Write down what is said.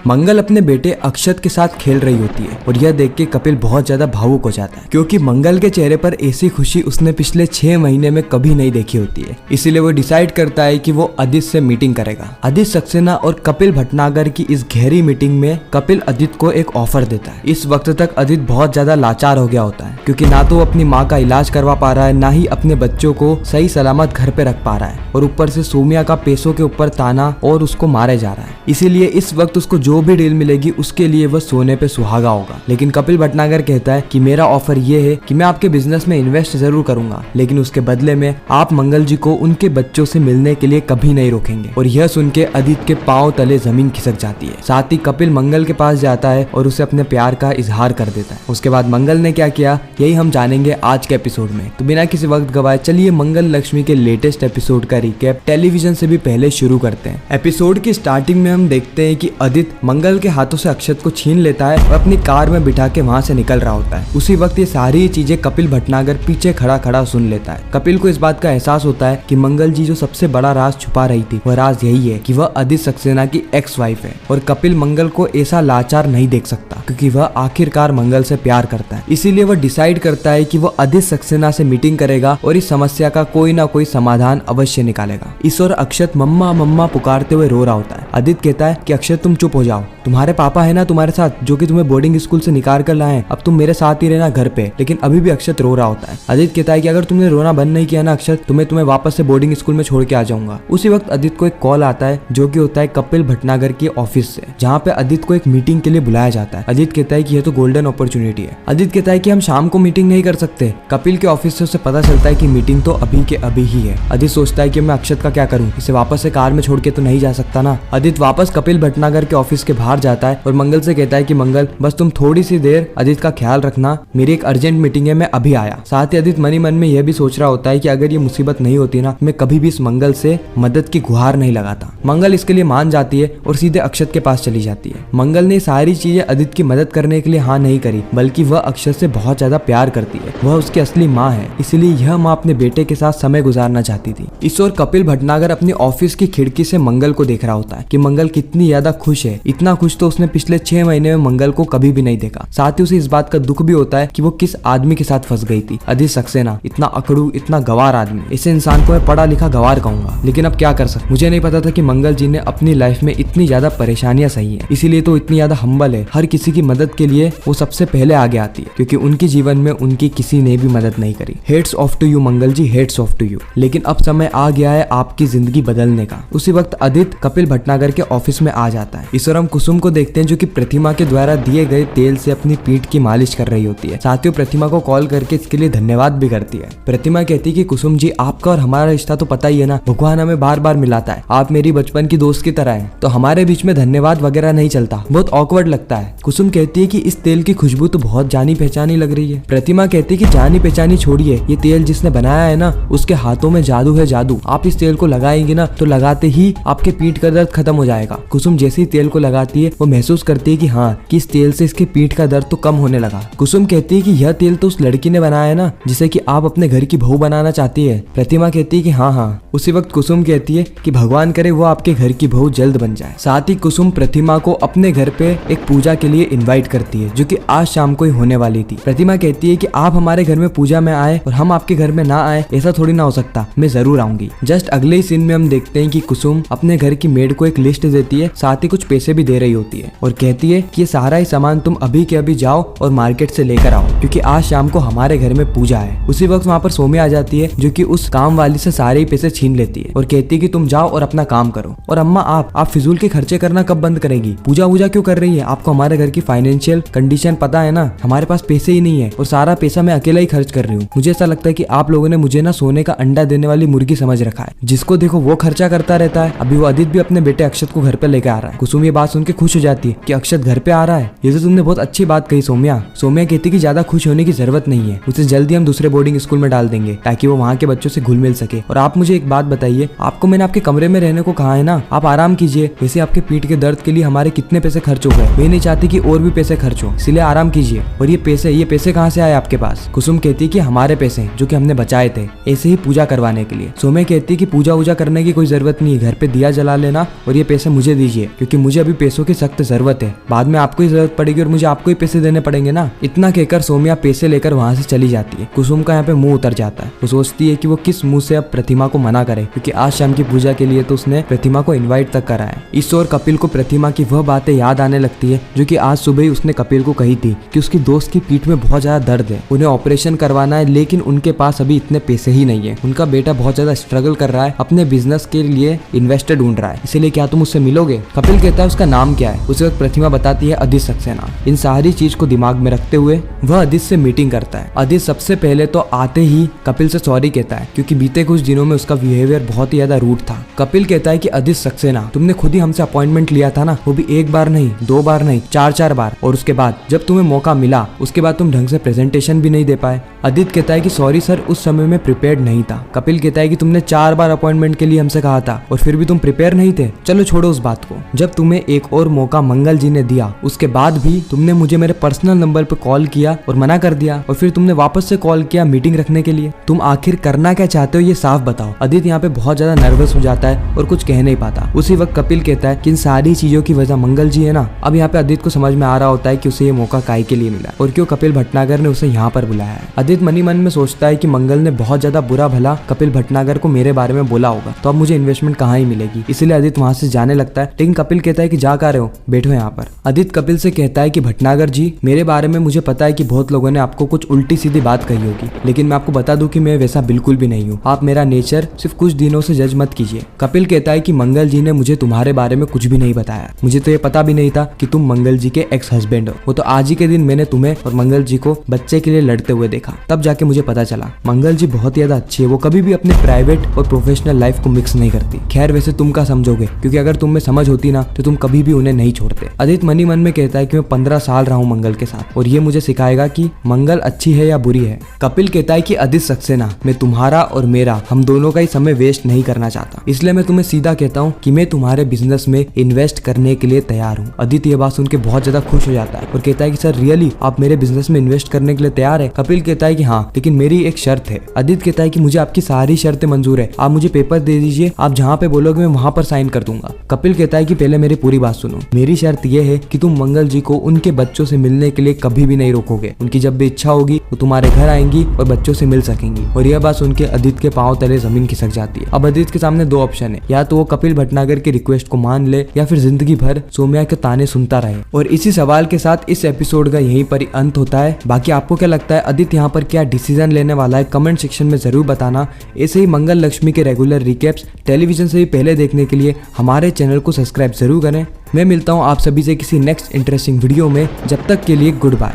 मंगल अपने बेटे अक्षत के साथ खेल रही होती है और यह देख के कपिल बहुत ज्यादा भावुक हो जाता है, क्योंकि मंगल के चेहरे पर ऐसी खुशी उसने पिछले 6 महीने में कभी नहीं देखी होती है। इसीलिए वो डिसाइड करता है कि वो अदित से मीटिंग करेगा। अदित सक्सेना और कपिल भटनागर की इस गहरी मीटिंग में कपिल अदित को एक ऑफर देता है। इस वक्त तक अदित बहुत ज्यादा लाचार हो गया होता है, क्योंकि ना तो वो अपनी माँ का इलाज करवा पा रहा है, ना ही अपने बच्चों को सही सलामत घर पे रख पा रहा है, और ऊपर से सोमिया का पैसों के ऊपर ताना और उसको मारे जा रहा है। इसीलिए इस वक्त उसको जो भी डील मिलेगी उसके लिए वह सोने पे सुहागा होगा। लेकिन कपिल भटनागर कहता है कि मेरा ऑफर ये है कि मैं आपके बिजनेस में इन्वेस्ट जरूर करूंगा, लेकिन उसके बदले में आप मंगल जी को उनके बच्चों से मिलने के लिए कभी नहीं रोकेंगे। और यह सुन के अदित के पांव तले जमीन खिसक जाती है। साथ ही कपिल मंगल के पास जाता है और उसे अपने प्यार का इजहार कर देता है। उसके बाद मंगल ने क्या किया, यही हम जानेंगे आज के एपिसोड में। तो बिना किसी वक्त गवाए चलिए मंगल लक्ष्मी के लेटेस्ट एपिसोड का रिकैप टेलीविजन से भी पहले शुरू करते हैं। एपिसोड की स्टार्टिंग में हम देखते हैं कि अदित मंगल के हाथों से अक्षत को छीन लेता है और अपनी कार में बिठा के वहां से निकल रहा होता है। उसी वक्त ये सारी चीजें कपिल भटनागर पीछे खड़ा खड़ा सुन लेता है। कपिल को इस बात का एहसास होता है कि मंगल जी जो सबसे बड़ा राज छुपा रही थी, वह राज यही है कि वह अदित सक्सेना की एक्स वाइफ है। और कपिल मंगल को ऐसा लाचार नहीं देख सकता, क्योंकि वह आखिरकार मंगल से प्यार करता है। इसीलिए वह डिसाइड करता है कि वह अदित सक्सेना से मीटिंग करेगा और इस समस्या का कोई ना कोई समाधान अवश्य निकालेगा। इस ओर अक्षत मम्मा मम्मा पुकारते हुए रो रहा होता है। अदित कहता है कि अक्षत तुम चुप हो जाओ, तुम्हारे पापा है ना तुम्हारे साथ, जो कि तुम्हें बोर्डिंग स्कूल से निकाल कर लाए, अब तुम मेरे साथ ही रहना घर पे। लेकिन अभी भी अक्षत रो रहा होता है। अदित कहता है कि अगर तुमने रोना बंद नहीं किया ना अक्षत, तुम्हें वापस से बोर्डिंग स्कूल में छोड़ के आ जाऊंगा। उसी वक्त अदित को एक कॉल आता है, जो कि होता है कपिल भटनागर के ऑफिस से, जहाँ पे अदित को एक मीटिंग के लिए बुलाया जाता है। अदित कहता है कि यह तो गोल्डन अपॉर्चुनिटी है। अदित कहता है कि हम शाम को मीटिंग नहीं कर सकते। कपिल के ऑफिस से उसे पता चलता है कि मीटिंग तो अभी के अभी ही है। अदित सोचता है कि मैं अक्षत का क्या करूं, इसे वापस से कार में छोड़ के तो नहीं जा सकता ना। अदित वापस कपिल भटनागर के ऑफिस के बाहर जाता है और मंगल से कहता है कि मंगल बस तुम थोड़ी सी देर अदित का ख्याल रखना, मेरी एक अर्जेंट मीटिंग है, मैं अभी आया। साथ ही अदित मन ही मन में यह भी सोच रहा होता है कि अगर ये मुसीबत नहीं होती ना, मैं कभी भी इस मंगल से मदद की गुहार नहीं लगाता। मंगल इसके लिए मान जाती है और सीधे अक्षत के पास चली जाती है। मंगल ने सारी चीजें अदित की मदद करने के लिए हाँ नहीं करी, बल्कि वह अक्षत से बहुत ज्यादा प्यार करती है। वह उसकी असली माँ है, इसलिए यह माँ अपने बेटे के साथ समय गुजारना चाहती थी। इस ओर कपिल भटनागर अपनी ऑफिस की खिड़की से मंगल को देख रहा होता है कि मंगल कितनी ज्यादा खुश है। इतना खुश तो उसने पिछले 6 महीने में मंगल को कभी भी नहीं देखा। साथ ही उसे इस बात का दुख भी होता है कि वो किस आदमी के साथ फंस गई थी। अदित सक्सेना, इतना अकड़ू, इतना गवार आदमी। इसे इंसान को मैं पढ़ा लिखा गवार कहूंगा, लेकिन अब क्या कर सकता। मुझे नहीं पता था कि मंगल जी ने अपनी लाइफ में इतनी ज्यादा परेशानियां सही है, इसीलिए तो इतनी ज्यादा हम्बल है। हर किसी की मदद के लिए वो सबसे पहले आगे आती है, क्योंकि उनके जीवन में उनकी किसी ने भी मदद नहीं करी। Heads off to you Mangal ji, heads off to you. लेकिन अब समय आ गया है आपकी जिंदगी बदलने का। उसी वक्त अदित कपिल भटनागर के ऑफिस में आ जाता है। इस ओर हम कुसुम को देखते हैं, जो कि प्रतिमा के द्वारा दिए गए तेल से अपनी पीठ की मालिश कर रही होती है। साथ ही प्रतिमा को कॉल करके इसके लिए धन्यवाद भी करती है। प्रतिमा कहती है कि कुसुम जी, आपका और हमारा रिश्ता तो पता ही है ना, भगवान हमें बार बार मिलाता है, आप मेरी बचपन की दोस्त की तरह हैं, तो हमारे बीच में धन्यवाद वगैरह नहीं चलता, बहुत ऑकवर्ड लगता है। कुसुम कहती है कि इस तेल की खुशबू तो बहुत जानी पहचानी लग रही है। प्रतिमा कहती है कि जानी पहचानी छोड़िए, ये तेल जिसने बनाया है ना, उसके हाथों में जादू है, जादू। आप इस तेल को लगाएंगे ना, तो लगाते ही आपके पीठ का दर्द खत्म हो जाएगा। कुसुम जैसे ही तेल को लगाती है, वो महसूस करती है कि हाँ, कि इस तेल से इसके पीठ का दर्द तो कम होने लगा। कुसुम कहती है कि यह तेल तो उस लड़की ने बनाया है ना, जिसे कि आप अपने घर की बहू बनाना चाहती है। प्रतिमा कहती है कि हाँ हाँ। उसी वक्त कुसुम कहती है कि भगवान करे वो आपके घर की बहू जल्द बन जाए। साथ ही कुसुम प्रतिमा को अपने घर पे एक पूजा के लिए इनवाइट करती है, जो कि आज शाम को ही होने वाली थी। प्रतिमा कहती है कि आप हमारे घर में पूजा में आए और हम आपके घर में ना आए, ऐसा थोड़ी ना हो सकता, मैं जरूर आऊंगी। जस्ट अगले ही सीन में हम देखते हैं कि कुसुम अपने घर की मेड को एक लिस्ट देती है, साथ ही कुछ पैसे भी दे रही होती है और कहती है कि ये सारा ही सामान तुम अभी के अभी जाओ और मार्केट से लेकर आओ, क्योंकि आज शाम को हमारे घर में पूजा है। उसी वक्त वहाँ पर सोमिया आ जाती है, जो कि उस काम वाली से सारे ही पैसे छीन लेती है और कहती है कि तुम जाओ और अपना काम करो। और अम्मा, आप फिजूल के खर्चे करना कब बंद करेगी? पूजा वूजा क्यों कर रही है? आपको हमारे घर की फाइनेंशियल कंडीशन पता है ना, हमारे पास पैसे ही नहीं है और सारा पैसा मैं अकेला ही खर्च कर रही हूँ। मुझे ऐसा लगता है कि आप लोगों ने मुझे ना सोने का अंडा देने वाली मुर्गी समझ रखा है, जिसको देखो वो खर्चा करता रहता है। अभी वो अदित भी अपने बेटे अक्षत को घर पे लेकर आ रहा है। कुसुम ये बात सुन के खुश हो जाती है कि अक्षत घर पे आ रहा है, ये तो तुमने बहुत अच्छी बात कही सोमिया। सोमिया कहती है कि ज्यादा खुश होने की जरूरत नहीं है, उसे जल्दी हम दूसरे बोर्डिंग स्कूल में डाल देंगे ताकि वो वहाँ के बच्चों से घुल मिल सके। और आप मुझे एक बात बताइए, आपको मैंने आपके कमरे में रहने को कहा है ना, आप आराम कीजिए। वैसे आपके पीठ के दर्द के लिए हमारे कितने पैसे खर्च हो गए, मैं नहीं चाहती कि और भी पैसे खर्च हो, इसलिए आराम कीजिए। और ये पैसे कहाँ से आए आपके पास? कुसुम कहती है कि हमारे पैसे जो कि हमने बचाए थे ऐसे ही पूजा करवाने के लिए। सोमिया कहती है कि पूजा वूजा करने की कोई जरूरत नहीं है, घर पे दिया जला लेना और ये पैसे मुझे दीजिए, क्योंकि मुझे अभी अभी पैसों की सख्त जरूरत है, बाद में आपको ही जरूरत पड़ेगी और मुझे आपको ही पैसे देने पड़ेंगे ना। इतना कहकर सौम्या पैसे लेकर वहाँ से चली जाती है। कुसुम का यहाँ पे मुंह उतर जाता है। वो सोचती है कि वो किस मुंह से अब प्रतिमा को मना करे, क्योंकि आज शाम की पूजा के लिए तो उसने प्रतिमा को इन्वाइट तक करा है। इस और कपिल को प्रतिमा की वह बातें याद आने लगती है जो कि आज सुबह ही उसने कपिल को कही थी कि उसकी दोस्त की पीठ में बहुत ज्यादा दर्द है, उन्हें ऑपरेशन करवाना है, लेकिन उनके पास अभी इतने पैसे ही नहीं है। उनका बेटा बहुत ज्यादा स्ट्रगल कर रहा है, अपने बिजनेस के लिए इन्वेस्टर ढूंढ रहा है, इसीलिए क्या तुम उससे मिलोगे? कपिल कहता है उसका नाम क्या है? उस वक्त प्रतिमा बताती है अदित सक्सेना। इन सारी चीज को दिमाग में रखते हुए वह अदित से मीटिंग करता है। अदित सबसे पहले तो आते ही कपिल से सॉरी कहता है, क्योंकि बीते कुछ दिनों में उसका बिहेवियर बहुत ही ज्यादा रूड था। कपिल कहता है कि अदित सक्सेना, तुमने खुद ही हमसे अपॉइंटमेंट लिया था ना, वो भी एक बार नहीं, 2 बार नहीं, 4 बार, और उसके बाद जब तुम्हें मौका मिला उसके बाद तुम ढंग से प्रेजेंटेशन भी नहीं दे पाए। अदित कहता है कि सॉरी सर, उस समय में प्रिपेयर्ड नहीं था। कपिल कहता है कि तुमने 4 बार अपॉइंटमेंट के लिए हमसे कहा था और फिर भी तुम प्रिपेयर नहीं थे। चलो छोड़ो उस बात को, जब तुम्हें एक और मौका मंगल जी ने दिया उसके बाद भी तुमने मुझे मेरे पर्सनल नंबर पे कॉल किया और मना कर दिया, और फिर तुमने वापस से कॉल किया मीटिंग रखने के लिए। तुम आखिर करना क्या चाहते हो ये साफ बताओ। अदित यहाँ पे बहुत ज्यादा नर्वस हो जाता है और कुछ कह नहीं पाता। उसी वक्त कपिल कहता है कि इन सारी चीजों की वजह मंगल जी है ना। अब यहाँ पे अदित को समझ में आ रहा होता है कि उसे ये मौका काहे के लिए मिला और क्यों कपिल भटनागर ने उसे यहाँ पर बुलाया है। अदित मनी मन में सोचता है कि मंगल ने बहुत ज्यादा बुरा भला कपिल भटनागर को मेरे बारे में बोला होगा, तो अब मुझे इन्वेस्टमेंट कहाँ ही मिलेगी। इसलिए अदित वहाँ से जाने लगता है, लेकिन कपिल कहता है कि जा कर रहे हो, बैठो यहाँ पर। अदित कपिल से कहता है कि भटनागर जी, मेरे बारे में मुझे पता है कि बहुत लोगों ने आपको कुछ उल्टी सीधी बात कही होगी, लेकिन मैं आपको बता दूं कि मैं वैसा बिल्कुल भी नहीं हूँ। आप मेरा नेचर सिर्फ कुछ दिनों से जज मत कीजिए। कपिल कहता है कि मंगल जी ने मुझे तुम्हारे बारे में कुछ भी नहीं बताया। मुझे तो ये पता भी नहीं था कि तुम मंगल जी के एक्स हस्बैंड हो। वो तो आज ही के दिन मैंने तुम्हें और मंगल जी को बच्चे के लिए लड़ते हुए देखा, तब जाके मुझे पता चला। मंगल जी बहुत ज्यादा अच्छी है, वो कभी भी अपने प्राइवेट और प्रोफेशनल लाइफ को मिक्स नहीं करती। खैर वैसे तुम क्या समझोगे, क्योंकि अगर तुम में समझ होती ना तो तुम कभी भी उन्हें नहीं छोड़ते। अदित मनी मन में कहता है कि मैं 15 साल रहा हूँ मंगल के साथ और ये मुझे सिखाएगा कि मंगल अच्छी है या बुरी है। कपिल कहता है कि अदित सक्सेना, मैं तुम्हारा और मेरा, हम दोनों का ही समय वेस्ट नहीं करना चाहता, इसलिए मैं तुम्हें सीधा कहता हूँ कि मैं तुम्हारे बिजनेस में इन्वेस्ट करने के लिए तैयार हूँ। अदित ये बात सुन के बहुत ज्यादा खुश हो जाता है और कहता है कि सर रियली आप मेरे बिजनेस में इन्वेस्ट करने के लिए तैयार है? कपिल कहता है कि हाँ, लेकिन मेरी एक शर्त है। अदित कहता है कि मुझे आपकी सारी शर्तें मंजूर है, आप मुझे पेपर दे दीजिए, आप जहाँ पे बोलोगे मैं वहाँ पर साइन कर दूंगा। कपिल कहता है कि पहले मेरी पूरी बात सुनो, मेरी शर्त यह है कि तुम मंगल जी को उनके बच्चों से मिलने के लिए कभी भी नहीं रोकोगे। उनकी जब भी इच्छा होगी वो तुम्हारे घर आएंगी और बच्चों से मिल सकेंगी। और यह बात सुन के अदित के पांव तले जमीन खिसक जाती है। अब अदित के सामने 2 ऑप्शन है, या तो वो कपिल भटनागर की रिक्वेस्ट को मान ले या फिर जिंदगी भर सौम्या के ताने सुनता रहे। और इसी सवाल के साथ इस एपिसोड का यहीं पर अंत होता है। बाकी आपको क्या लगता है अदित यहाँ पर क्या डिसीजन लेने वाला है, कमेंट सेक्शन में जरूर बताना। ऐसे ही मंगल लक्ष्मी के रेगुलर रिकैप्स टेलीविजन से भी पहले देखने के लिए हमारे चैनल को सब्सक्राइब जरूर करें। मैं मिलता हूँ आप सभी से किसी नेक्स्ट इंटरेस्टिंग वीडियो में, जब तक के लिए गुड बाय।